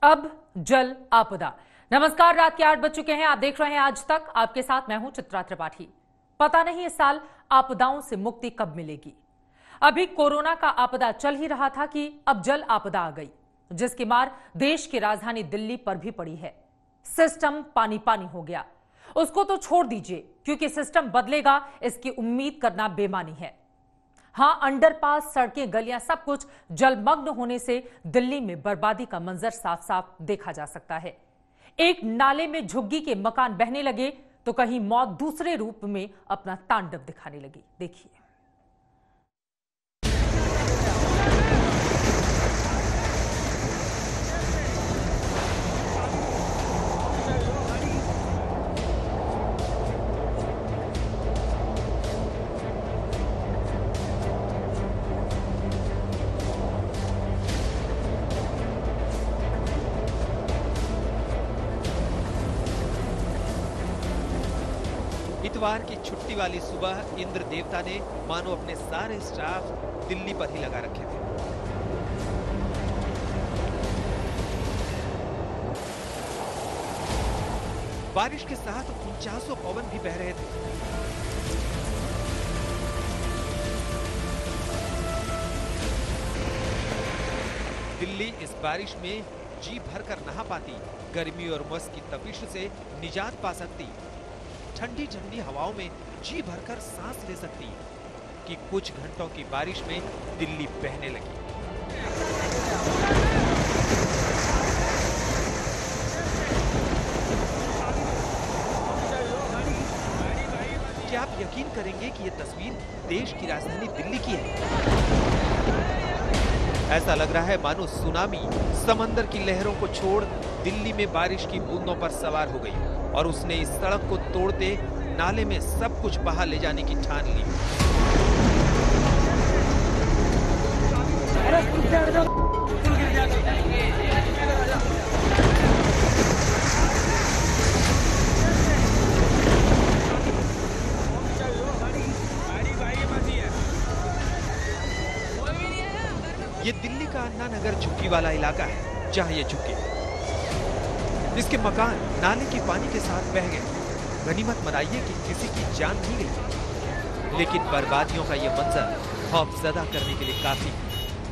अब जल आपदा। नमस्कार, रात के 8 बज चुके हैं। आप देख रहे हैं आज तक। आपके साथ मैं हूं चित्रा त्रिपाठी। पता नहीं इस साल आपदाओं से मुक्ति कब मिलेगी। अभी कोरोना का आपदा चल ही रहा था कि अब जल आपदा आ गई, जिसकी मार देश की राजधानी दिल्ली पर भी पड़ी है। सिस्टम पानी पानी हो गया। उसको तो छोड़ दीजिए, क्योंकि सिस्टम बदलेगा इसकी उम्मीद करना बेमानी है। हां, अंडरपास, सड़कें, गलियां, सब कुछ जलमग्न होने से दिल्ली में बर्बादी का मंजर साफ साफ देखा जा सकता है। एक नाले में झुग्गी के मकान बहने लगे तो कहीं मौत दूसरे रूप में अपना तांडव दिखाने लगी। देखिए। इतवार की छुट्टी वाली सुबह इंद्र देवता ने मानो अपने सारे स्टाफ दिल्ली पर ही लगा रखे थे। बारिश के साथ 49 पवन भी बह रहे थे। दिल्ली इस बारिश में जी भरकर नहा पाती, गर्मी और उमस की तपिश से निजात पा सकती, ठंडी ठंडी हवाओं में जी भरकर सांस ले सकती कि कुछ घंटों की बारिश में दिल्ली बहने लगी। क्या आप यकीन करेंगे कि यह तस्वीर देश की राजधानी दिल्ली की है? ऐसा लग रहा है मानो सुनामी समंदर की लहरों को छोड़ दिल्ली में बारिश की बूंदों पर सवार हो गई और उसने इस सड़क को तोड़ते नाले में सब कुछ बहा ले जाने की ठान ली। ये दिल्ली का अन्ना नगर झुग्गी वाला इलाका है, जहां ये झुग्गी, इसके मकान नाले के पानी के साथ बह गए। गनीमत मनाइए कि किसी की जान नहीं गई, लेकिन बर्बादियों का ये मंजर खौफजदा करने के लिए काफी।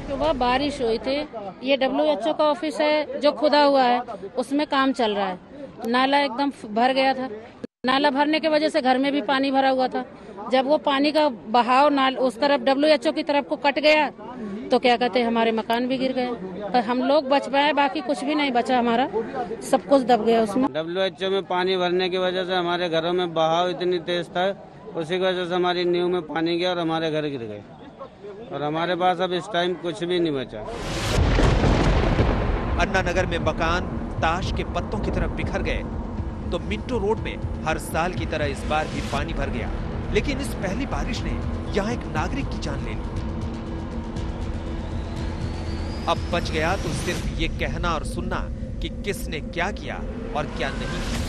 सुबह बारिश हुई थी। ये WHO का ऑफिस है जो खुदा हुआ है, उसमें काम चल रहा है। नाला एकदम भर गया था। नाला भरने की वजह से घर में भी पानी भरा हुआ था। जब वो पानी का बहाव नाल उस तरफ WHO की तरफ को कट गया तो क्या कहते हैं, हमारे मकान भी गिर गए। पर हम लोग बच पाए, बाकी कुछ भी नहीं बचा हमारा, सब कुछ दब गया उसमें। WHO में पानी भरने की वजह से हमारे घरों में बहाव इतनी तेज था, उसी की वजह से हमारी नींव में पानी गया और हमारे घर गिर गए और हमारे पास अब इस टाइम कुछ भी नहीं बचा। अन्ना नगर में मकान ताश के पत्तों की तरफ बिखर गए तो मिंटो रोड में हर साल की तरह इस बार भी पानी भर गया, लेकिन इस पहली बारिश ने यहाँ एक नागरिक की जान ले ली। अब बच गया तो सिर्फ ये कहना और सुनना कि किसने क्या किया और क्या नहीं किया।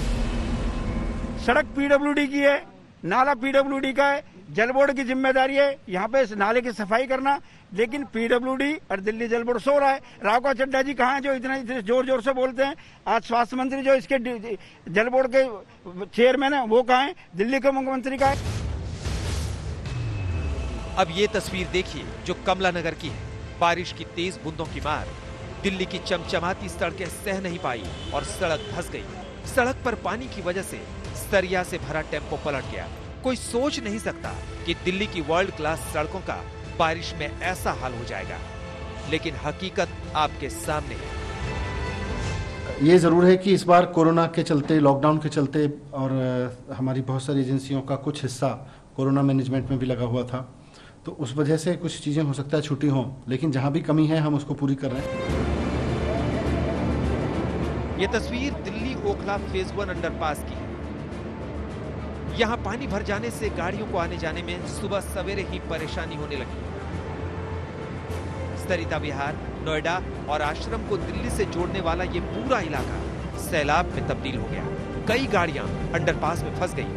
सड़क PWD की है, नाला PWD का है, जल बोर्ड की जिम्मेदारी है यहाँ पे इस नाले की सफाई करना, लेकिन PWD और दिल्ली जल बोर्ड सो रहा है। राघव चड्ढा जी कहाँ हैं जो इतने जोर जोर से बोलते हैं? आज स्वास्थ्य मंत्री जो इसके जल बोर्ड के चेयरमैन है वो कहाँ है? दिल्ली के मुख्यमंत्री का है। अब ये तस्वीर देखिए जो कमला नगर की है। बारिश की तेज बूंदों की मार दिल्ली की चमचमाती सड़कें सह नहीं पाई और सड़क धंस गई। सड़क पर पानी की वजह से सरिया से भरा टेम्पो पलट गया। कोई सोच नहीं सकता कि दिल्ली की वर्ल्ड क्लास सड़कों का बारिश में ऐसा हाल हो जाएगा, लेकिन हकीकत आपके सामने है। ये जरूर है कि इस बार कोरोना के चलते, लॉकडाउन के चलते और हमारी बहुत सारी एजेंसियों का कुछ हिस्सा कोरोना मैनेजमेंट में भी लगा हुआ था, तो उस वजह से कुछ चीजें हो सकता है छुट्टी हो, लेकिन जहां भी कमी है हम उसको पूरी कर रहे हैं। ये तस्वीर दिल्ली ओखला फेज 1 अंडरपास की है। यहाँ पानी भर जाने से गाड़ियों को आने जाने में सुबह सवेरे ही परेशानी होने लगी। सरिता विहार, नोएडा और आश्रम को दिल्ली से जोड़ने वाला ये पूरा इलाका सैलाब में तब्दील हो गया। कई गाड़ियां अंडरपास में फंस गई।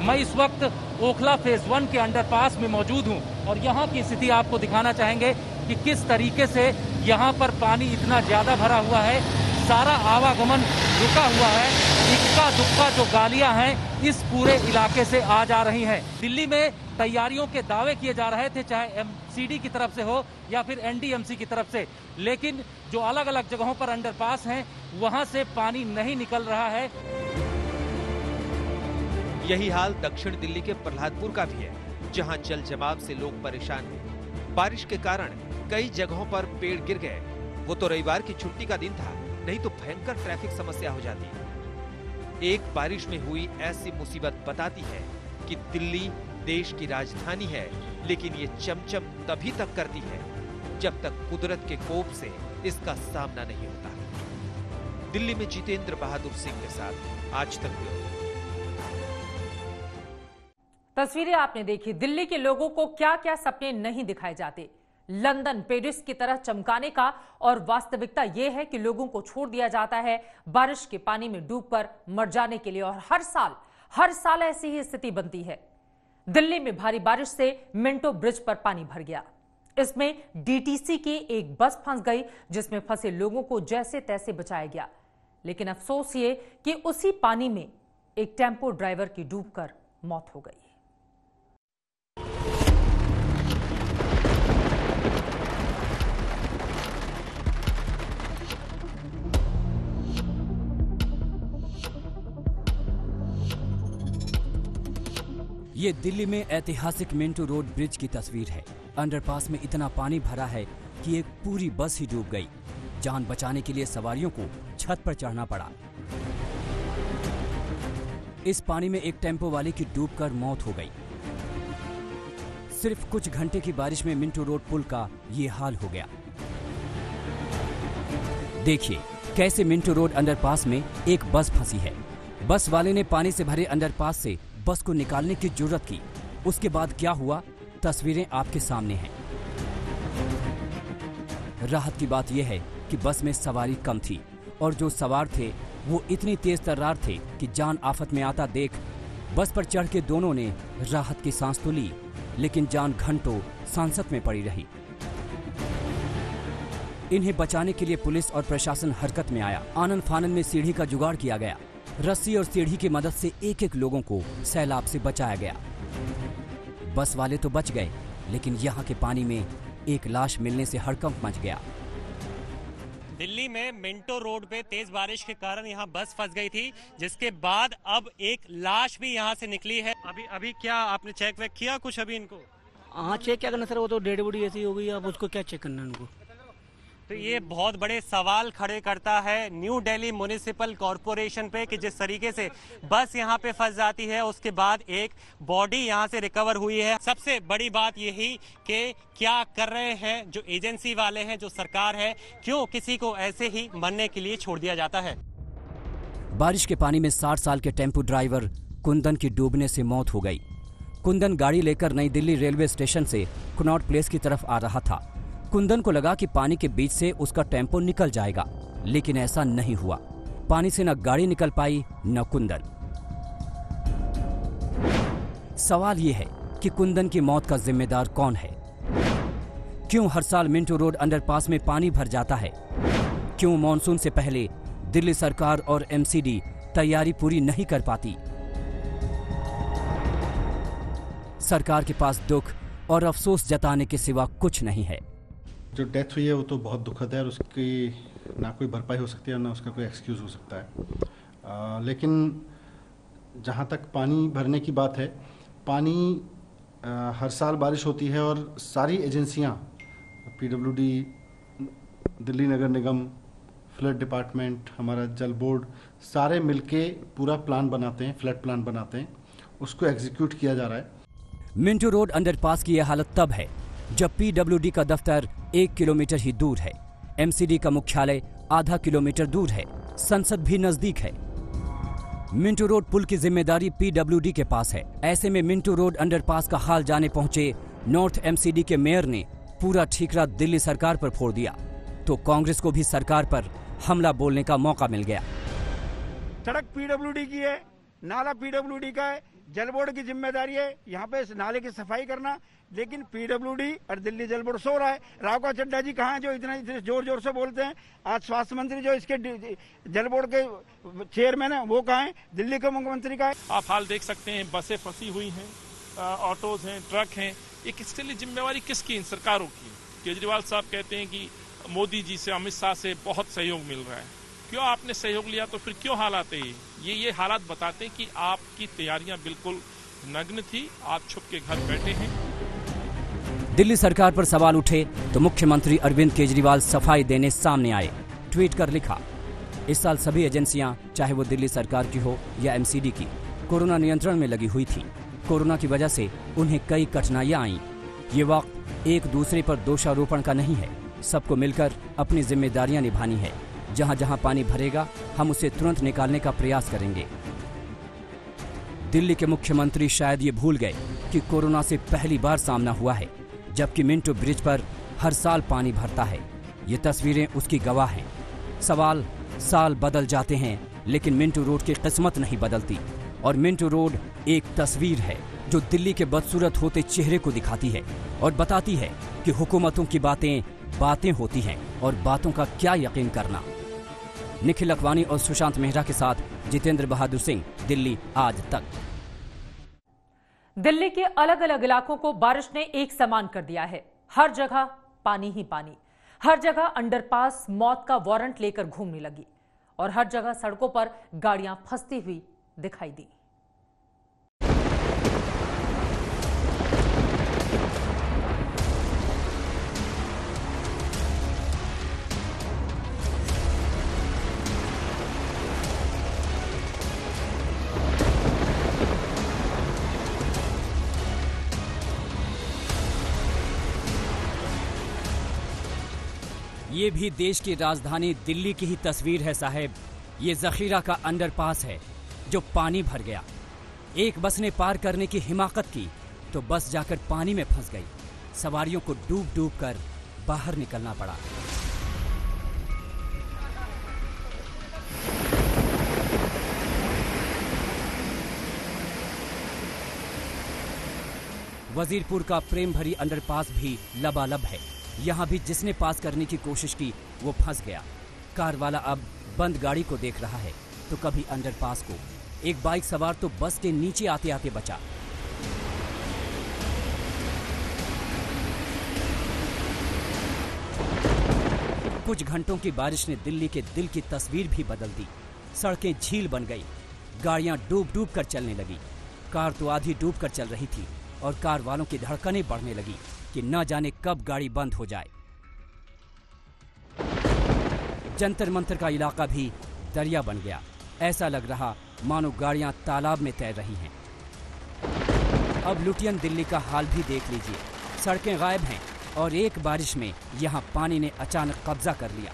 मैं इस वक्त ओखला फेज 1 के अंडरपास में मौजूद हूं और यहां की स्थिति आपको दिखाना चाहेंगे कि किस तरीके से यहाँ पर पानी इतना ज्यादा भरा हुआ है, सारा आवागमन रुका हुआ है। इक्का दुक्का जो गालियां हैं इस पूरे इलाके से आ जा रही हैं। दिल्ली में तैयारियों के दावे किए जा रहे थे, चाहे एमसीडी की तरफ से हो या फिर एनडीएमसी की तरफ से, लेकिन जो अलग अलग जगहों पर अंडरपास हैं वहां से पानी नहीं निकल रहा है। यही हाल दक्षिण दिल्ली के प्रहलादपुर का भी है, जहां जल जमाव से लोग परेशान हैं। बारिश के कारण कई जगहों पर पेड़ गिर गए। वो तो रविवार की छुट्टी का दिन था, नहीं तो भयंकर ट्रैफिक समस्या हो जाती। एक बारिश में हुई ऐसी मुसीबत बताती है कि दिल्ली देश की राजधानी है, लेकिन ये चमचम तभी तक करती है जब तक कुदरत के कोप से इसका सामना नहीं होता। दिल्ली में जितेंद्र बहादुर सिंह के साथ आज तक ब्यूरो। तस्वीरें आपने देखी। दिल्ली के लोगों को क्या क्या सपने नहीं दिखाए जाते, लंदन पेरिस की तरह चमकाने का, और वास्तविकता यह है कि लोगों को छोड़ दिया जाता है बारिश के पानी में डूबकर मर जाने के लिए। और हर साल ऐसी ही स्थिति बनती है। दिल्ली में भारी बारिश से मिंटो ब्रिज पर पानी भर गया। इसमें डीटीसी की एक बस फंस गई, जिसमें फंसे लोगों को जैसे तैसे बचाया गया। लेकिन अफसोस ये कि उसी पानी में एक टेम्पो ड्राइवर की डूबकर मौत हो गई। ये दिल्ली में ऐतिहासिक मिंटो रोड ब्रिज की तस्वीर है। अंडरपास में इतना पानी भरा है कि एक पूरी बस ही डूब गई। जान बचाने के लिए सवारियों को छत पर चढ़ना पड़ा। इस पानी में एक टेम्पो वाले की डूबकर मौत हो गई। सिर्फ कुछ घंटे की बारिश में मिंटो रोड पुल का ये हाल हो गया। देखिए कैसे मिंटो रोड अंडरपास में एक बस फंसी है। बस वाले ने पानी से भरे अंडरपास से बस को निकालने की जुर्रत की। उसके बाद क्या हुआ, तस्वीरें आपके सामने हैं। राहत की बात यह है कि बस में सवारी कम थी और जो सवार थे वो इतनी तेज तर्रार थे कि जान आफत में आता देख बस पर चढ़ के दोनों ने राहत की सांस तो ली, लेकिन जान घंटों सांसत में पड़ी रही। इन्हें बचाने के लिए पुलिस और प्रशासन हरकत में आया। आनन फानन में सीढ़ी का जुगाड़ किया गया। रस्सी और सीढ़ी की मदद से एक एक लोगों को सैलाब से बचाया गया। बस वाले तो बच गए, लेकिन यहाँ के पानी में एक लाश मिलने से हड़कंप मच गया। दिल्ली में मिंटो रोड पे तेज बारिश के कारण यहाँ बस फंस गई थी, जिसके बाद अब एक लाश भी यहाँ से निकली है। अभी क्या आपने चेक वेक किया कुछ अभी इनको? हाँ चेक क्या करना सर, वो तो डेड बॉडी ऐसी हो गई, अब उसको क्या चेक करना उनको। तो ये बहुत बड़े सवाल खड़े करता है न्यू दिल्ली म्युनिसिपल कॉरपोरेशन पे कि जिस तरीके से बस यहाँ पे फंस जाती है, उसके बाद एक बॉडी यहाँ से रिकवर हुई है। सबसे बड़ी बात यही कि क्या कर रहे हैं जो एजेंसी वाले हैं, जो सरकार है, क्यों किसी को ऐसे ही मरने के लिए छोड़ दिया जाता है। बारिश के पानी में 60 साल के टेम्पो ड्राइवर कुंदन की डूबने से मौत हो गई। कुंदन गाड़ी लेकर नई दिल्ली रेलवे स्टेशन से कनॉट प्लेस की तरफ आ रहा था। कुंदन को लगा कि पानी के बीच से उसका टेम्पो निकल जाएगा, लेकिन ऐसा नहीं हुआ। पानी से न गाड़ी निकल पाई न कुंदन। सवाल यह है कि कुंदन की मौत का जिम्मेदार कौन है? क्यों हर साल मिंटो रोड अंडरपास में पानी भर जाता है? क्यों मॉनसून से पहले दिल्ली सरकार और एमसीडी तैयारी पूरी नहीं कर पाती? सरकार के पास दुख और अफसोस जताने के सिवा कुछ नहीं है। जो डेथ हुई है वो तो बहुत दुखद है और उसकी ना कोई भरपाई हो सकती है ना उसका कोई एक्सक्यूज़ हो सकता है। लेकिन जहाँ तक पानी भरने की बात है, पानी हर साल बारिश होती है और सारी एजेंसियाँ, पीडब्ल्यूडी, दिल्ली नगर निगम, फ्लड डिपार्टमेंट, हमारा जल बोर्ड, सारे मिलके पूरा प्लान बनाते हैं, फ्लड प्लान बनाते हैं, उसको एग्जीक्यूट किया जा रहा है। मिंटो रोड अंडरपास की यह हालत तब है जब पीडब्ल्यूडी का दफ्तर 1 किलोमीटर ही दूर है, एमसीडी का मुख्यालय आधा किलोमीटर दूर है, संसद भी नजदीक है। मिंटो रोड पुल की जिम्मेदारी पीडब्ल्यूडी के पास है। ऐसे में मिंटो रोड अंडरपास का हाल जाने पहुंचे नॉर्थ एमसीडी के मेयर ने पूरा ठीकरा दिल्ली सरकार पर फोड़ दिया, तो कांग्रेस को भी सरकार पर हमला बोलने का मौका मिल गया। सड़क पीडब्ल्यूडी की है, नाला पीडब्ल्यूडी का है, जल बोर्ड की जिम्मेदारी है यहाँ पे इस नाले की सफाई करना, लेकिन पीडब्ल्यूडी और दिल्ली जल बोर्ड सो रहा है। राघव चड्डा जी कहाँ जो इतना जोर जोर से बोलते हैं? आज स्वास्थ्य मंत्री जो इसके जल बोर्ड के चेयरमैन है वो कहाँ है? दिल्ली के मुख्यमंत्री का है। आप हाल देख सकते हैं, बसें फंसी हुई हैं, ऑटोज हैं, ट्रक हैं। ये किसके लिए जिम्मेवारी किसकी? इन सरकारों की। केजरीवाल साहब कहते हैं कि मोदी जी से, अमित शाह से बहुत सहयोग मिल रहा है। क्यों आपने सहयोग लिया तो फिर क्यों हालात है ये हालात बताते हैं कि आपकी तैयारियां बिल्कुल नग्न थी, आप छुप के घर बैठे हैं। दिल्ली सरकार पर सवाल उठे तो मुख्यमंत्री अरविंद केजरीवाल सफाई देने सामने आए। ट्वीट कर लिखा, इस साल सभी एजेंसियां, चाहे वो दिल्ली सरकार की हो या एमसीडी की, कोरोना नियंत्रण में लगी हुई थी। कोरोना की वजह से उन्हें कई कठिनाइयां आईं। ये वक्त एक दूसरे पर दोषारोपण का नहीं है, सबको मिलकर अपनी जिम्मेदारियां निभानी है। जहां जहां पानी भरेगा हम उसे तुरंत निकालने का प्रयास करेंगे। दिल्ली के मुख्यमंत्री शायद ये भूल गए कि कोरोना से पहली बार सामना हुआ है, जबकि मिंटो ब्रिज पर हर साल पानी भरता है। ये तस्वीरें उसकी गवाह हैं। सवाल, साल बदल जाते हैं लेकिन मिंटो रोड की किस्मत नहीं बदलती। और मिंटो रोड एक तस्वीर है जो दिल्ली के बदसूरत होते चेहरे को दिखाती है और बताती है कि हुकूमतों की बातें होती हैं और बातों का क्या यकीन करना। निखिल लखवानी और सुशांत मेहरा के साथ जितेंद्र बहादुर सिंह, दिल्ली आज तक। दिल्ली के अलग अलग इलाकों को बारिश ने एक समान कर दिया है। हर जगह पानी ही पानी, हर जगह अंडरपास मौत का वारंट लेकर घूमने लगी और हर जगह सड़कों पर गाड़ियां फंसती हुई दिखाई दी। ये भी देश की राजधानी दिल्ली की ही तस्वीर है साहब। ये जखीरा का अंडरपास है जो पानी भर गया। एक बस ने पार करने की हिमाकत की तो बस जाकर पानी में फंस गई। सवारियों को डूब डूब कर बाहर निकलना पड़ा। वजीरपुर का प्रेम भरी अंडरपास भी लबालब है। यहाँ भी जिसने पास करने की कोशिश की वो फंस गया। कार वाला अब बंद गाड़ी को देख रहा है तो कभी अंडरपास को। एक बाइक सवार तो बस के नीचे आते आते बचा। कुछ घंटों की बारिश ने दिल्ली के दिल की तस्वीर भी बदल दी। सड़कें झील बन गई, गाड़ियां डूब डूब कर चलने लगी। कार तो आधी डूब कर चल रही थी और कार वालों की धड़कनें बढ़ने लगी कि न जाने कब गाड़ी बंद हो जाए। जंतर मंतर का इलाका भी दरिया बन गया। ऐसा लग रहा मानो गाड़ियां तालाब में तैर रही हैं। अब लुटियन दिल्ली का हाल भी देख लीजिए। सड़कें गायब हैं और एक बारिश में यहां पानी ने अचानक कब्जा कर लिया।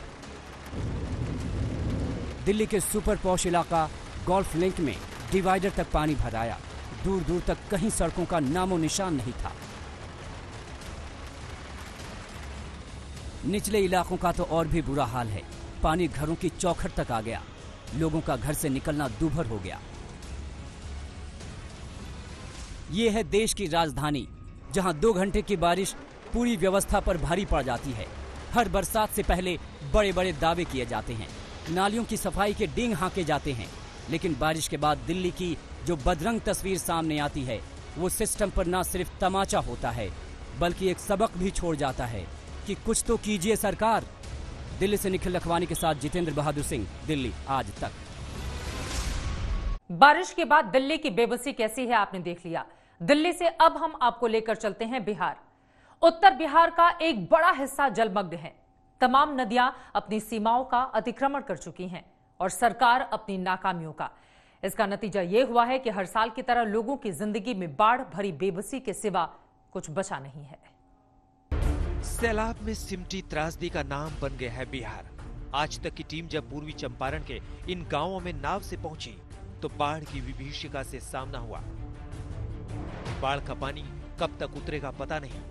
दिल्ली के सुपर पॉश इलाका गोल्फ लिंक में डिवाइडर तक पानी भर आया। दूर दूर तक कहीं सड़कों का नामो निशान नहीं था। निचले इलाकों का तो और भी बुरा हाल है। पानी घरों की चौखट तक आ गया। लोगों का घर से निकलना दूभर हो गया। ये है देश की राजधानी, जहां 2 घंटे की बारिश पूरी व्यवस्था पर भारी पड़ जाती है। हर बरसात से पहले बड़े बड़े दावे किए जाते हैं, नालियों की सफाई के डींग हाँके जाते हैं, लेकिन बारिश के बाद दिल्ली की जो बदरंग तस्वीर सामने आती है वो सिस्टम पर न सिर्फ तमाचा होता है बल्कि एक सबक भी छोड़ जाता है कि कुछ तो कीजिए सरकार। दिल्ली से निखिल लखवानी के साथ जितेंद्र बहादुर सिंह, दिल्ली आज तक। बारिश के बाद दिल्ली की बेबसी कैसी है आपने देख लिया। दिल्ली से अब हम आपको लेकर चलते हैं बिहार। उत्तर बिहार का एक बड़ा हिस्सा जलमग्न है। तमाम नदियां अपनी सीमाओं का अतिक्रमण कर चुकी हैं और सरकार अपनी नाकामियों का। इसका नतीजा यह हुआ है कि हर साल की तरह लोगों की जिंदगी में बाढ़ भरी बेबसी के सिवा कुछ बचा नहीं है। सैलाब में सिमटी त्रासदी का नाम बन गया है बिहार। आज तक की टीम जब पूर्वी चंपारण के इन गांवों में नाव से पहुंची तो बाढ़ की विभीषिका से सामना हुआ। बाढ़ का पानी कब तक उतरेगा पता नहीं।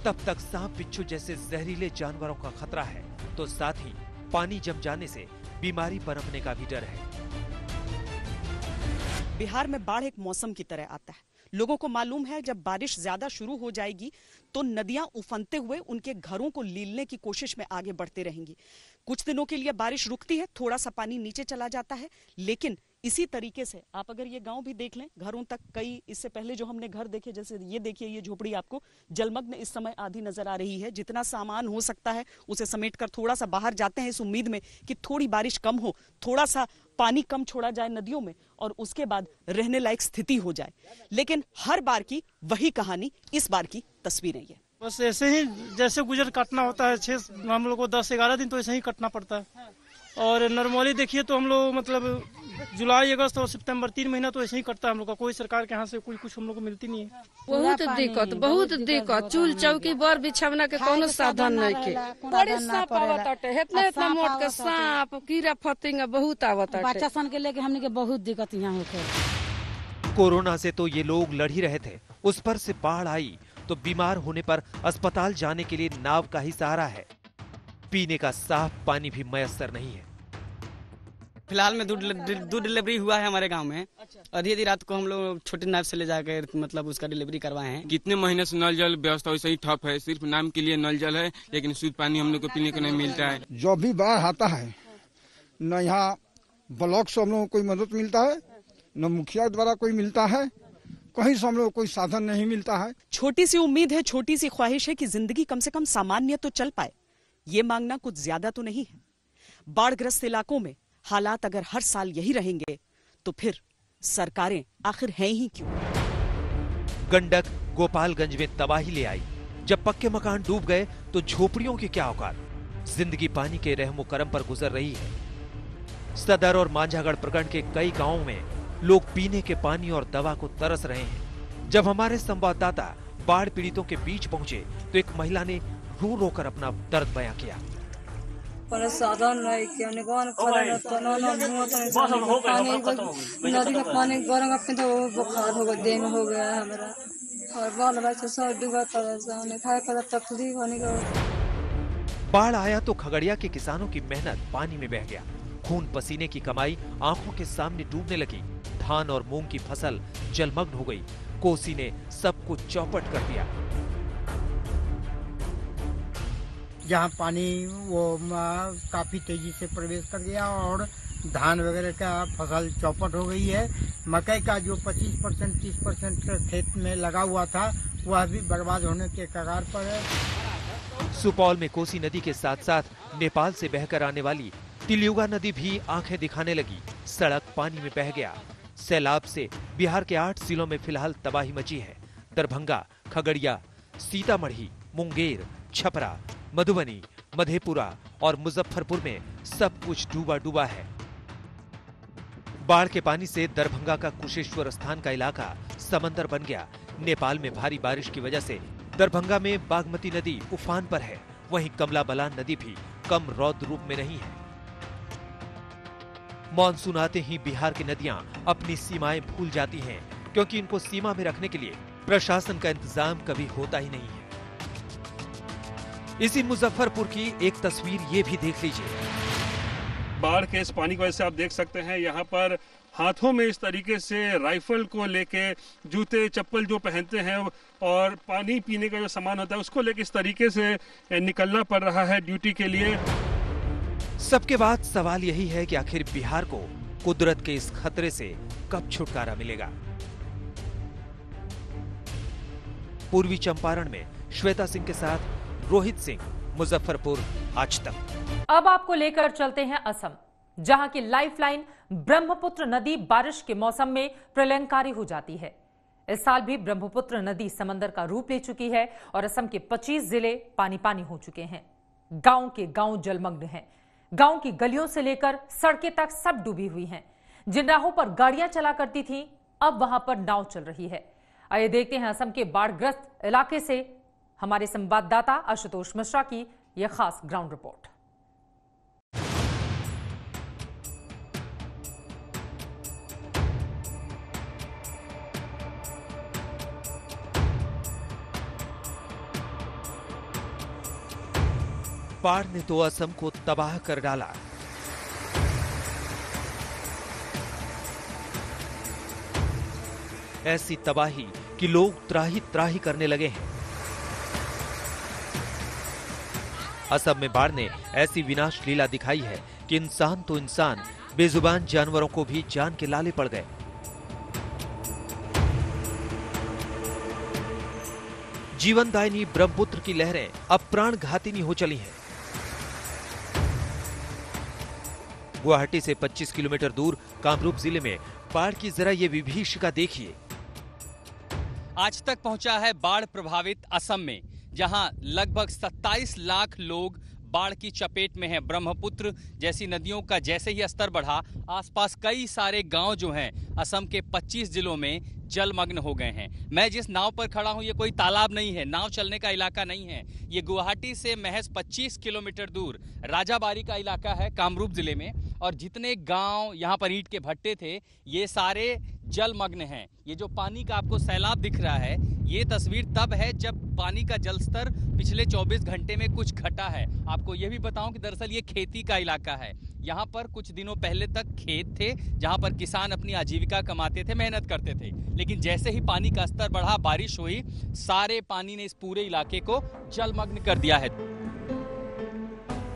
तब तक सांप बिच्छू जैसे जहरीले जानवरों का खतरा है, तो साथ ही पानी जम जाने से बीमारी पनपने का भी डर है। बिहार में बाढ़ एक मौसम की तरह आता है। लोगों को मालूम है जब बारिश ज्यादा शुरू हो जाएगी तो नदियां उफनते हुए उनके घरों को लीलने की कोशिश में आगे बढ़ते रहेंगी। कुछ दिनों के लिए बारिश रुकती है, थोड़ा सा पानी नीचे चला जाता है, लेकिन इसी तरीके से आप अगर ये गांव भी देख लें, घरों तक कई इससे पहले जो हमने घर देखे, जैसे ये देखिए, ये झोपड़ी आपको जलमग्न इस समय आधी नजर आ रही है। जितना सामान हो सकता है उसे समेटकर थोड़ा सा बाहर जाते हैं इस उम्मीद में कि थोड़ी बारिश कम हो, थोड़ा सा पानी कम छोड़ा जाए नदियों में और उसके बाद रहने लायक स्थिति हो जाए। लेकिन हर बार की वही कहानी, इस बार की तस्वीरें ये। बस ऐसे ही जैसे गुजर काटना होता है, 6 हम लोग को 10-11 दिन तो ऐसे ही कटना पड़ता है। और नॉर्मली देखिए तो हम लोग मतलब जुलाई, अगस्त और सितंबर 3 महीना तो ऐसे ही कटता है हम लोग का। कोई सरकार के यहाँ से कोई कुछ हम लोग को मिलती नहीं है। बहुत दिक्कत, चूल चौकी बर बिछवना के कोनो साधन नहीं के। बड़ी सांप आवत है, इतना मोट के सांप, कीड़ा फतिंगा बहुत आवत है। बच्चा सन के लेके हमने के बहुत दिक्कत यहाँ होके। कोरोना से तो ये लोग लड़ ही रहे थे, उस पर से बाढ़ आई तो बीमार होने पर अस्पताल जाने के लिए नाव का ही सहारा है। पीने का साफ पानी भी मयस्सर नहीं है। फिलहाल में दूध डिलीवरी हुआ है हमारे गांव में। आधी रात को हम लोग छोटे नाव से ले जाकर मतलब उसका डिलीवरी करवाए हैं। कितने महीने से नल जल व्यवस्था वैसे ही ठप है, सिर्फ नाम के लिए नल जल है, लेकिन शुद्ध पानी हम लोग को पीने को नहीं मिलता है। जो भी बाढ़ आता है न यहाँ ब्लॉक से हम लोग को कोई मदद मिलता है, न मुखिया द्वारा कोई मिलता है, कहीं से हम लोग कोई साधन नहीं मिलता है। छोटी सी उम्मीद है, छोटी सी ख्वाहिश है कि जिंदगी कम से कम सामान्य तो चल पाए। ये मांगना कुछ ज्यादा तो नहीं है। बाढ़ग्रस्त इलाकों में हालात अगर हर साल यही रहेंगे तो फिर सरकारें आखिर हैं ही क्यों? गंडक गोपालगंज में तबाही ले आई। जब पक्के मकान डूब गए तो झोपड़ियों की क्या औकात। जिंदगी पानी के रहमो करम पर गुजर रही है। सदर और मांझागढ़ प्रखंड के कई गांवों में लोग पीने के पानी और दवा को तरस रहे हैं। जब हमारे संवाददाता बाढ़ पीड़ितों के बीच पहुंचे तो एक महिला ने रो रो कर अपना दर्द बयां किया। साधन नहीं किया, नदी का पानी गरम तो बुखार हो गया, देह में हो गया है हमारा, और बाल बच्चे सब डूबा, परेशान खाए का तकलीफ होने का। बाढ़ आया तो खगड़िया के किसानों की मेहनत पानी में बह गया। खून पसीने की कमाई आंखों के सामने डूबने लगी। धान और मूंग की फसल जलमग्न हो गई। कोसी ने सब कुछ चौपट कर दिया। जहाँ पानी वो काफी तेजी से प्रवेश कर गया और धान वगैरह का फसल चौपट हो गई है। मकई का जो 25% 30% खेत में लगा हुआ था वह भी बर्बाद होने के कगार पर है। सुपौल में कोसी नदी के साथ साथ नेपाल से बहकर आने वाली तिलियुगा नदी भी आंखें दिखाने लगी। सड़क पानी में बह गया। सैलाब से बिहार के 8 जिलों में फिलहाल तबाही मची है। दरभंगा, खगड़िया, सीतामढ़ी, मुंगेर, छपरा, मधुबनी, मधेपुरा और मुजफ्फरपुर में सब कुछ डूबा डूबा है। बाढ़ के पानी से दरभंगा का कुशेश्वर स्थान का इलाका समंदर बन गया। नेपाल में भारी बारिश की वजह से दरभंगा में बागमती नदी उफान पर है। वहीं कमला बलान नदी भी कम रौद्र रूप में नहीं है। मॉनसून आते ही बिहार की नदियां अपनी सीमाएं भूल जाती हैं, क्योंकि इनको सीमा में रखने के लिए प्रशासन का इंतजाम कभी होता ही नहीं है। इसी मुजफ्फरपुर की एक तस्वीर ये भी देख लीजिए। बाढ़ के इस पानी की वजह से आप देख सकते हैं यहाँ पर हाथों में इस तरीके से राइफल को लेके, जूते चप्पल जो पहनते हैं और पानी पीने का जो सामान होता है उसको लेके इस तरीके से निकलना पड़ रहा है ड्यूटी के लिए। सबके बाद सवाल यही है कि आखिर बिहार को कुदरत के इस खतरे से कब छुटकारा मिलेगा। पूर्वी चंपारण में श्वेता सिंह के साथ रोहित सिंह, मुजफ्फरपुर, आज तक। अब आपको लेकर चलते हैं असम, जहां की लाइफलाइन ब्रह्मपुत्र नदी बारिश के मौसम में प्रलयंकारी हो जाती है। इस साल भी ब्रह्मपुत्र नदी समंदर का रूप ले चुकी है और असम के 25 जिले पानी पानी हो चुके हैं। गांव के गांव जलमग्न हैं। गांव की गलियों से लेकर सड़कें तक सब डूबी हुई हैं। जिन राहों पर गाड़ियां चला करती थीं, अब वहां पर नाव चल रही है। आइए देखते हैं असम के बाढ़ग्रस्त इलाके से हमारे संवाददाता आशुतोष मिश्रा की यह खास ग्राउंड रिपोर्ट। बाढ़ ने तो असम को तबाह कर डाला। ऐसी तबाही कि लोग त्राही त्राही करने लगे हैं। असम में बाढ़ ने ऐसी विनाश लीला दिखाई है कि इंसान तो इंसान, बेजुबान जानवरों को भी जान के लाले पड़ गए। जीवनदायिनी ब्रह्मपुत्र की लहरें अब प्राण घातिनी हो चली हैं। गुवाहाटी से 25 किलोमीटर दूर कामरूप जिले में बाढ़ की जरा ये विभीषिका देखिए। आज तक पहुंचा है बाढ़ प्रभावित असम में, जहां लगभग 27 लाख लोग बाढ़ की चपेट में हैं। ब्रह्मपुत्र जैसी नदियों का जैसे ही स्तर बढ़ा, आसपास कई सारे गांव जो हैं असम के 25 जिलों में जलमग्न हो गए हैं। मैं जिस नाव पर खड़ा हूं ये कोई तालाब नहीं है, नाव चलने का इलाका नहीं है। ये गुवाहाटी से महज 25 किलोमीटर दूर राजाबारी का इलाका है कामरूप जिले में, और जितने गांव यहाँ पर ईंट के भट्टे थे ये सारे जलमग्न हैं। ये जो पानी का आपको सैलाब दिख रहा है, ये तस्वीर तब है जब पानी का जलस्तर पिछले 24 घंटे में कुछ घटा है। आपको ये भी बताऊं कि दरअसल ये खेती का इलाका है। यहाँ पर कुछ दिनों पहले तक खेत थे जहाँ पर किसान अपनी आजीविका कमाते थे, मेहनत करते थे, लेकिन जैसे ही पानी का स्तर बढ़ा, बारिश हुई, सारे पानी ने इस पूरे इलाके को जलमग्न कर दिया है।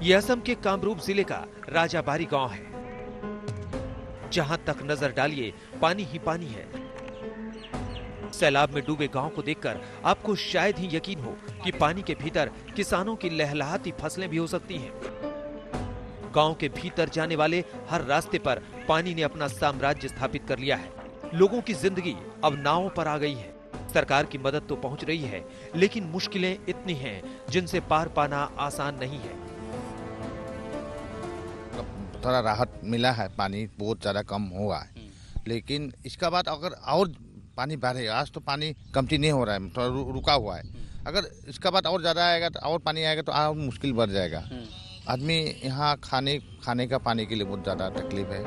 ये असम के कामरूप जिले का राजाबारी गांव है। जहां तक नजर डालिए पानी ही पानी है। सैलाब में डूबे गांव को देखकर आपको शायद ही यकीन हो कि पानी के भीतर किसानों की लहलहाती फसलें भी हो सकती हैं। गांव के भीतर जाने वाले हर रास्ते पर पानी ने अपना साम्राज्य स्थापित कर लिया है। लोगों की जिंदगी अब नावों पर आ गई है। सरकार की मदद तो पहुंच रही है, लेकिन मुश्किलें इतनी हैं जिनसे पार पाना आसान नहीं है। थोड़ा राहत मिला है, पानी बहुत ज्यादा कम हुआ है, लेकिन इसका बाद अगर और पानी बढ़े, आज तो पानी कमती नहीं हो रहा है, थोड़ा रुका हुआ है। अगर इसका बाद और ज्यादा आएगा तो और पानी आएगा तो और मुश्किल बढ़ जाएगा। आदमी यहाँ खाने का पानी के लिए बहुत ज्यादा तकलीफ है।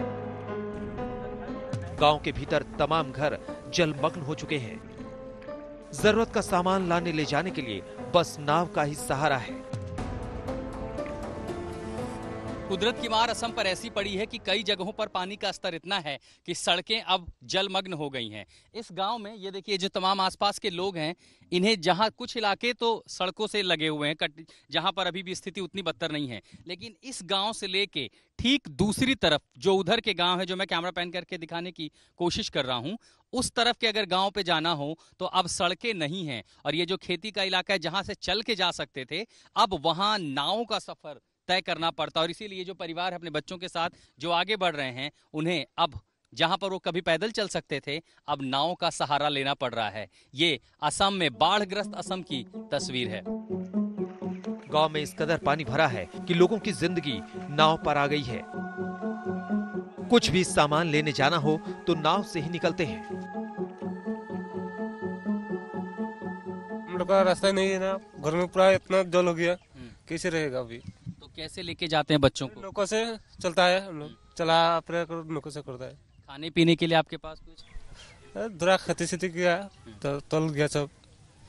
गांव के भीतर तमाम घर जलमग्न हो चुके हैं। जरूरत का सामान लाने ले जाने के लिए बस नाव का ही सहारा है। कुदरत की मार असम पर ऐसी पड़ी है कि कई जगहों पर पानी का स्तर इतना है कि सड़कें अब जलमग्न हो गई हैं। इस गांव में ये देखिए, जो तमाम आसपास के लोग हैं, इन्हें जहां कुछ इलाके तो सड़कों से लगे हुए हैं, जहां पर अभी भी स्थिति उतनी बदतर नहीं है, लेकिन इस गांव से लेके ठीक दूसरी तरफ जो उधर के गांव है, जो मैं कैमरा पैन करके दिखाने की कोशिश कर रहा हूं, उस तरफ के अगर गांव पे जाना हो तो अब सड़कें नहीं हैं। और ये जो खेती का इलाका है जहां से चल के जा सकते थे, अब वहां नावों का सफर तय करना पड़ता। और इसीलिए जो परिवार है अपने बच्चों के साथ जो आगे बढ़ रहे हैं, उन्हें अब जहां पर वो कभी पैदल चल सकते थे, अब नाव का सहारा लेना पड़ रहा है। ये असम में बाढ़ग्रस्त असम की तस्वीर है। गांव में इस कदर पानी भरा है कि लोगों की जिंदगी नाव पर आ गई है। कुछ भी सामान लेने जाना हो तो नाव से ही निकलते हैं। हम लोग का रास्ता नहीं है ना, घर में पूरा इतना जल हो गया, कैसे रहेगा अभी? तो कैसे लेके जाते हैं बच्चों को? नौकों से चलता है, हम लोग चला अपने नौकों से करता है। खाने पीने के लिए आपके पास कुछ? थोड़ा खेती किया तो तल गया सब।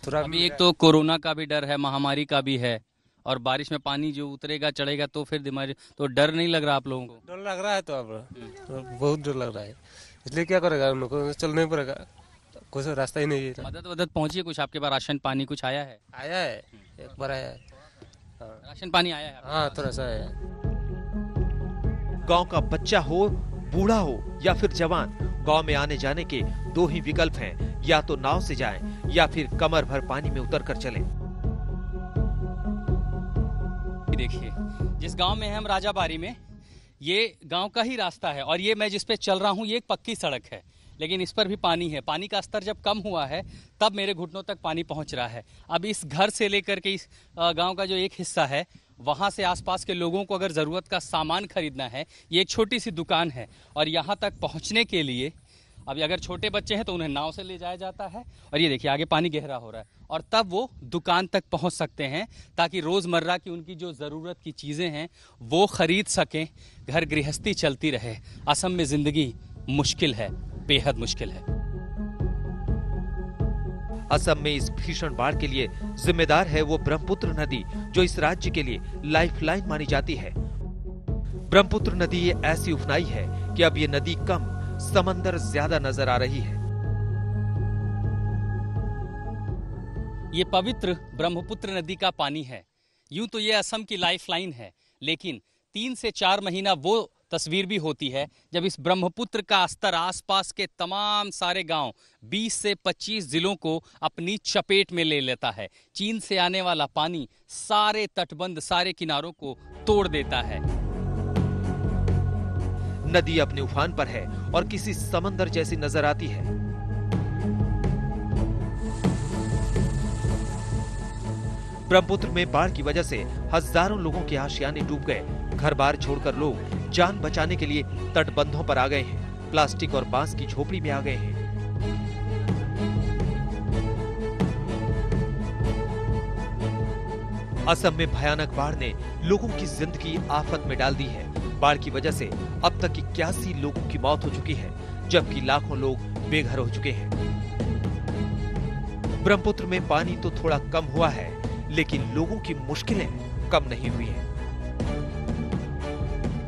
थोड़ा अभी एक तो कोरोना का भी डर है, महामारी का भी है, और बारिश में पानी जो उतरेगा चढ़ेगा तो फिर दिमाग, तो डर नहीं लग रहा आप लोगों को? डर लग रहा है, तो अब बहुत डर लग रहा है, इसलिए क्या करेगा, हम लोग को चलना ही पड़ेगा, कुछ रास्ता ही नहीं है। मदद पहुंची है कुछ आपके पास? राशन पानी कुछ आया है? आया है, एक बार आया है। राशन पानी आया है? हाँ, थोड़ा सा आया है। गांव का बच्चा हो, बूढ़ा हो या फिर जवान, गांव में आने जाने के दो ही विकल्प हैं, या तो नाव से जाएं या फिर कमर भर पानी में उतरकर चलें। देखिए, जिस गांव में हम राजाबारी में, ये गांव का ही रास्ता है, और ये मैं जिस पे चल रहा हूँ ये एक पक्की सड़क है, लेकिन इस पर भी पानी है। पानी का स्तर जब कम हुआ है तब मेरे घुटनों तक पानी पहुंच रहा है। अब इस घर से लेकर के इस गांव का जो एक हिस्सा है, वहां से आसपास के लोगों को अगर ज़रूरत का सामान खरीदना है, ये एक छोटी सी दुकान है, और यहाँ तक पहुँचने के लिए अभी अगर छोटे बच्चे हैं तो उन्हें नाव से ले जाया जाता है, और ये देखिए आगे पानी गहरा हो रहा है, और तब वो दुकान तक पहुँच सकते हैं ताकि रोज़मर्रा की उनकी जो ज़रूरत की चीज़ें हैं वो खरीद सकें, घर गृहस्थी चलती रहे। असम में ज़िंदगी मुश्किल है, बेहद मुश्किल है। असम में इस भीषण बाढ़ के लिए जिम्मेदार है वो ब्रह्मपुत्र नदी, जो इस राज्य के लिए लाइफलाइन मानी जाती है। ब्रह्मपुत्र नदी ये ऐसी उफनाई है कि अब ये नदी कम, समंदर ज्यादा नजर आ रही है। ये पवित्र ब्रह्मपुत्र नदी का पानी है। यूं तो ये असम की लाइफलाइन है, लेकिन 3 से 4 महीना वो तस्वीर भी होती है जब इस ब्रह्मपुत्र का स्तर आसपास के तमाम सारे गांव 20 से 25 जिलों को अपनी चपेट में ले लेता है। चीन से आने वाला पानी सारे तटबंध, सारे किनारों को तोड़ देता है। नदी अपने उफान पर है और किसी समंदर जैसी नजर आती है। ब्रह्मपुत्र में बाढ़ की वजह से हजारों लोगों के आशियाने डूब गए। घर बार छोड़कर लोग जान बचाने के लिए तटबंधों पर आ गए हैं, प्लास्टिक और बांस की झोपड़ी में आ गए हैं। असम में भयानक बाढ़ ने लोगों की जिंदगी आफत में डाल दी है। बाढ़ की वजह से अब तक 81 लोगों की मौत हो चुकी है, जबकि लाखों लोग बेघर हो चुके हैं। ब्रह्मपुत्र में पानी तो थोड़ा कम हुआ है, लेकिन लोगों की मुश्किलें कम नहीं हुई हैं।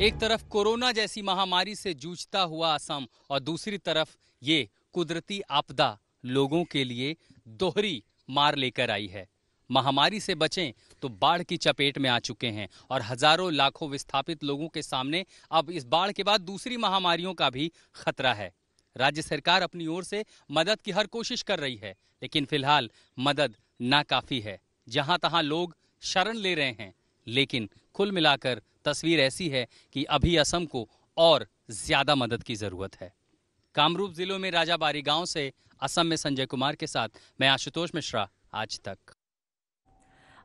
एक तरफ कोरोना जैसी महामारी से जूझता हुआ असम और दूसरी तरफ ये कुदरती आपदा लोगों के लिए दोहरी मार लेकर आई है। महामारी से बचें तो बाढ़ की चपेट में आ चुके हैं और हजारों लाखों विस्थापित लोगों के सामने अब इस बाढ़ के बाद दूसरी महामारियों का भी खतरा है। राज्य सरकार अपनी ओर से मदद की हर कोशिश कर रही है, लेकिन फिलहाल मदद नाकाफी है। जहां तहां लोग शरण ले रहे हैं, लेकिन कुल मिलाकर तस्वीर ऐसी है कि अभी असम को और ज्यादा मदद की जरूरत है। कामरूप जिलों में राजाबारी गांव से असम में संजय कुमार के साथ मैं आशुतोष मिश्रा, आज तक।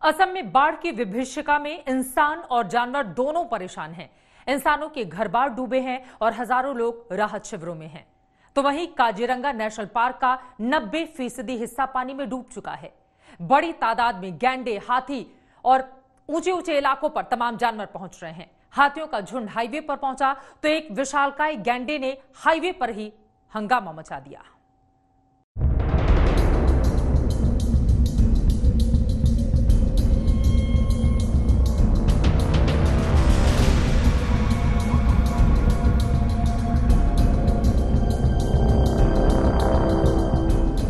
असम में बाढ़ की विभीषिका में इंसान और जानवर दोनों परेशान हैं। इंसानों के घर बार डूबे हैं और हजारों लोग राहत शिविरों में हैं। तो वहीं काजीरंगा नेशनल पार्क का 90% हिस्सा पानी में डूब चुका है। बड़ी तादाद में गैंडे, हाथी और ऊंचे ऊंचे इलाकों पर तमाम जानवर पहुंच रहे हैं। हाथियों का झुंड हाईवे पर पहुंचा तो एक विशालकाय गैंडे ने हाईवे पर ही हंगामा मचा दिया।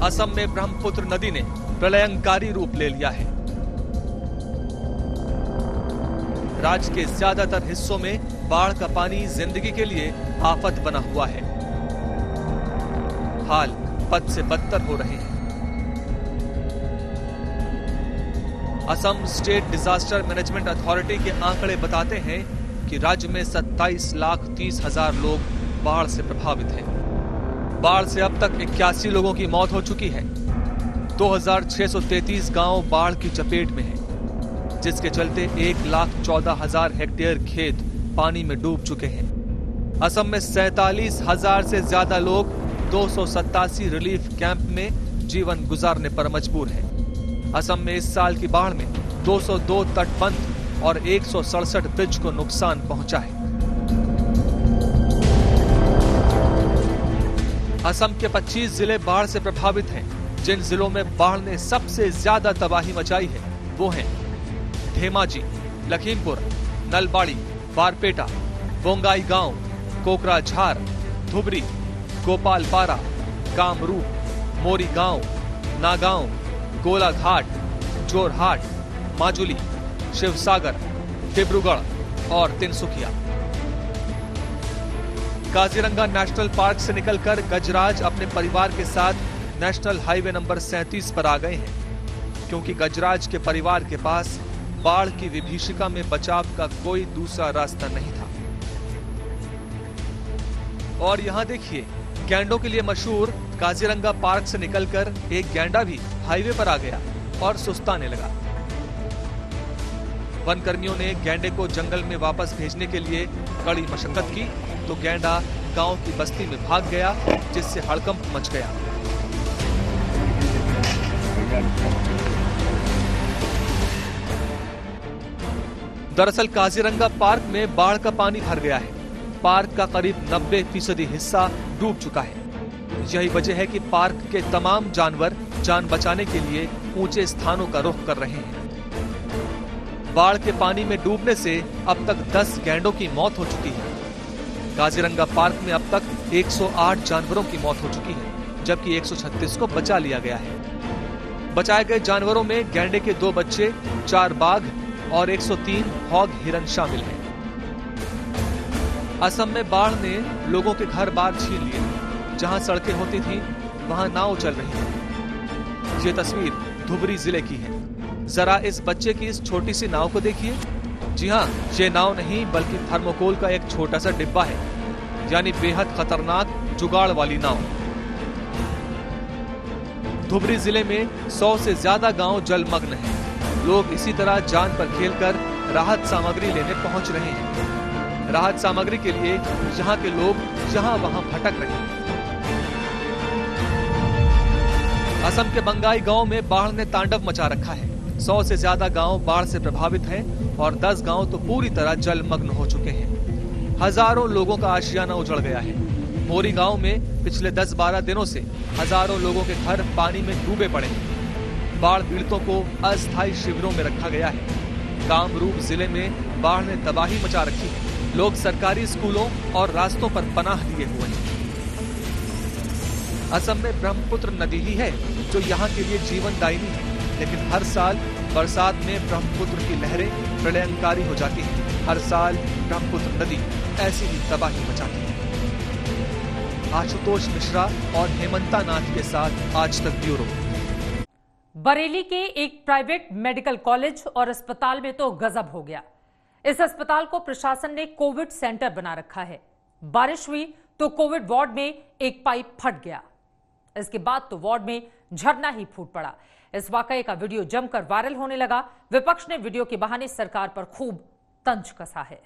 असम में ब्रह्मपुत्र नदी ने प्रलयंकारी रूप ले लिया है। राज्य के ज्यादातर हिस्सों में बाढ़ का पानी जिंदगी के लिए आफत बना हुआ है। हाल बद से बदतर हो रहे हैं। Assam state disaster management authority के आंकड़े बताते हैं कि राज्य में 27,30,000 लोग बाढ़ से प्रभावित हैं। बाढ़ से अब तक 81 लोगों की मौत हो चुकी है। 2,633 गांव बाढ़ की चपेट में हैं, जिसके चलते 1,14,000 हेक्टेयर खेत पानी में डूब चुके हैं। असम में 47,000 से ज्यादा लोग 287 रिलीफ कैंप में जीवन गुजारने पर मजबूर हैं। असम में इस साल की बाढ़ में 202 तटबंध और 167 ब्रिज को नुकसान पहुंचा है। असम के 25 जिले बाढ़ से प्रभावित हैं। जिन जिलों में बाढ़ ने सबसे ज्यादा तबाही मचाई है वो हैं धेमाजी, लखीमपुर, नलबाड़ी, बारपेटा, बोंगाई गांव, कोकराझार, धुबरी, गोपालपारा, कामरूप, मोरी गांव, नागांव, गोलाघाट, जोरहाट, माजुली, शिवसागर, डिब्रूगढ़ और तिनसुकिया। काजीरंगा नेशनल पार्क से निकलकर गजराज अपने परिवार के साथ नेशनल हाईवे नंबर 37 पर आ गए हैं, क्योंकि गजराज के परिवार के पास बाढ़ की विभीषिका में बचाव का कोई दूसरा रास्ता नहीं था। और यहाँ देखिए, गैंडों के लिए मशहूर काजीरंगा पार्क से निकलकर एक गैंडा भी हाईवे पर आ गया और सुस्ताने लगा। वन कर्मियों ने गैंडे को जंगल में वापस भेजने के लिए कड़ी मशक्कत की, तो गैंडा गांव की बस्ती में भाग गया, जिससे हड़कंप मच गया। दरअसल काजीरंगा पार्क में बाढ़ का पानी भर गया है। पार्क का करीब 90% हिस्सा डूब चुका है। यही वजह है कि पार्क के तमाम जानवर जान बचाने के लिए ऊंचे स्थानों का रुख कर रहे हैं। बाढ़ के पानी में डूबने से अब तक 10 गैंडों की मौत हो चुकी है। काजीरंगा पार्क में अब तक 108 जानवरों की मौत हो चुकी है, जबकि 136 को बचा लिया गया है। बचाए गए जानवरों में गैंडे के 2 बच्चे, 4 बाघ और 103 हॉग हिरन शामिल हैं। असम में बाढ़ ने लोगों के घर बार छीन लिए। जहां सड़कें होती थीं, वहां नाव चल रही है। ये तस्वीर धुबरी जिले की है। जरा इस बच्चे की इस छोटी सी नाव को देखिए। जी हां, ये नाव नहीं बल्कि थर्मोकोल का एक छोटा सा डिब्बा है, यानी बेहद खतरनाक जुगाड़ वाली नाव। धुबरी जिले में 100 से ज्यादा गांव जलमग्न हैं। लोग इसी तरह जान पर खेलकर राहत सामग्री लेने पहुंच रहे हैं। राहत सामग्री के लिए यहाँ के लोग जहां वहां भटक रहे हैं। असम के बंगाई गांव में बाढ़ ने तांडव मचा रखा है। 100 से ज्यादा गांव बाढ़ से प्रभावित हैं और 10 गांव तो पूरी तरह जलमग्न हो चुके हैं। हजारों लोगों का आशियाना उजड़ गया है। मोरी गांव में पिछले 10-12 दिनों से हजारों लोगों के घर पानी में डूबे पड़े हैं। बाढ़ पीड़ितों को अस्थायी शिविरों में रखा गया है। कामरूप जिले में बाढ़ ने तबाही मचा रखी है। लोग सरकारी स्कूलों और रास्तों पर पनाह लिए हुए हैं। असम में ब्रह्मपुत्र नदी ही है जो यहाँ के लिए जीवनदायिनी है, लेकिन हर साल बरसात में ब्रह्मपुत्र की लहरें प्रलयंकारी हो जाती हैं। हर साल ब्रह्मपुत्र नदी ऐसी ही तबाही मचाती है। आशुतोष मिश्रा और हेमंता नाथ के साथ आज तक ब्यूरो। बरेली के एक प्राइवेट मेडिकल कॉलेज और अस्पताल में तो गजब हो गया। इस अस्पताल को प्रशासन ने कोविड सेंटर बना रखा है। बारिश हुई तो कोविड वार्ड में एक पाइप फट गया। इसके बाद तो वार्ड में झरना ही फूट पड़ा। इस वाकये का वीडियो जमकर वायरल होने लगा। विपक्ष ने वीडियो के बहाने सरकार पर खूब तंज कसा है।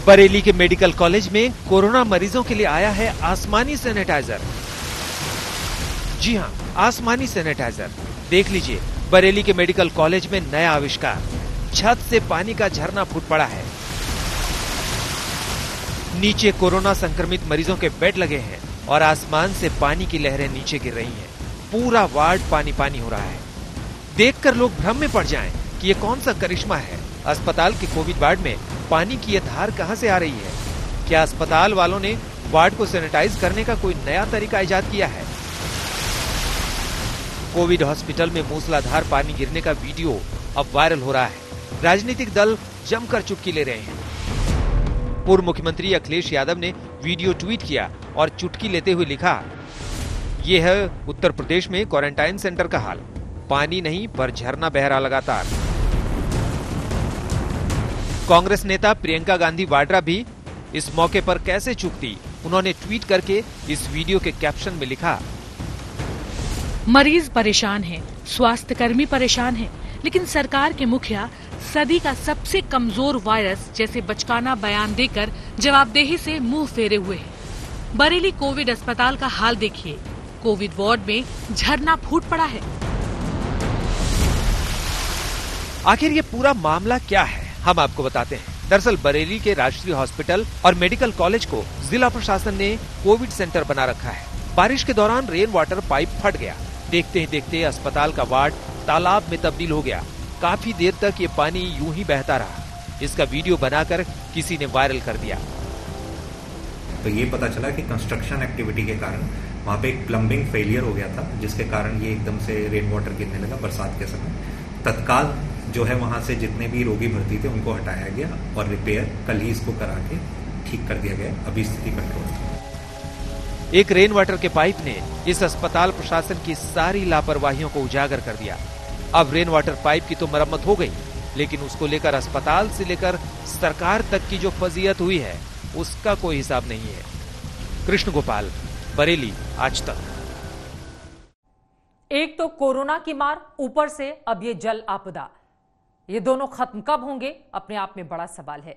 बरेली के मेडिकल कॉलेज में कोरोना मरीजों के लिए आया है आसमानी सैनिटाइजर। जी हां, आसमानी सैनिटाइजर। देख लीजिए, बरेली के मेडिकल कॉलेज में नया आविष्कार। छत से पानी का झरना फूट पड़ा है। नीचे कोरोना संक्रमित मरीजों के बेड लगे हैं और आसमान से पानी की लहरें नीचे गिर रही हैं। पूरा वार्ड पानी पानी हो रहा है। देखकर लोग भ्रम में पड़ जाएं कि ये कौन सा करिश्मा है। अस्पताल के कोविड वार्ड में पानी की ये धार कहां से आ रही है? क्या अस्पताल वालों ने वार्ड को सैनिटाइज करने का कोई नया तरीका इजाद किया है? कोविड हॉस्पिटल में मूसलाधार पानी गिरने का वीडियो अब वायरल हो रहा है। राजनीतिक दल जमकर चुटकी ले रहे हैं। पूर्व मुख्यमंत्री अखिलेश यादव ने वीडियो ट्वीट किया और चुटकी लेते हुए लिखा, ये है उत्तर प्रदेश में क्वारंटाइन सेंटर का हाल। पानी नहीं पर झरना बह रहा लगातार। कांग्रेस नेता प्रियंका गांधी वाड्रा भी इस मौके पर कैसे चूकती। उन्होंने ट्वीट करके इस वीडियो के कैप्शन में लिखा, मरीज परेशान हैं, स्वास्थ्यकर्मी परेशान हैं, लेकिन सरकार के मुखिया सदी का सबसे कमजोर वायरस जैसे बचकाना बयान देकर जवाबदेही से मुंह फेरे हुए हैं। बरेली कोविड अस्पताल का हाल देखिए। कोविड वार्ड में झरना फूट पड़ा है। आखिर ये पूरा मामला क्या है, हम आपको बताते हैं। दरअसल बरेली के राष्ट्रीय हॉस्पिटल और मेडिकल कॉलेज को जिला प्रशासन ने कोविड सेंटर बना रखा है। बारिश के दौरान रेन वाटर पाइप फट गया। देखते ही देखते अस्पताल का वार्ड तालाब में तब्दील हो गया। काफी देर तक ये पानी यूं ही बहता रहा। इसका वीडियो बनाकर किसी ने वायरल कर दिया। तो ये पता चला कि कंस्ट्रक्शन एक्टिविटी के कारण वहाँ पे एक प्लम्बिंग फेलियर हो गया था, जिसके कारण ये एकदम से रेन वाटर गिरने लगा बरसात के समय। तत्काल जो है वहाँ से जितने भी रोगी भर्ती थे उनको हटाया गया और रिपेयर कल ही इसको करा के ठीक कर दिया गया। अभी स्थिति कंट्रोल है। एक रेन वाटर के पाइप ने इस अस्पताल प्रशासन की सारी लापरवाहियों को उजागर कर दिया। अब रेन वाटर पाइप की तो मरम्मत हो गई, लेकिन उसको लेकर अस्पताल से लेकर सरकार तक की जो फजीयत हुई है उसका कोई हिसाब नहीं है। कृष्ण गोपाल, बरेली, आज तक। एक तो कोरोना की मार, ऊपर से अब ये जल आपदा। ये दोनों खत्म कब होंगे, अपने आप में बड़ा सवाल है।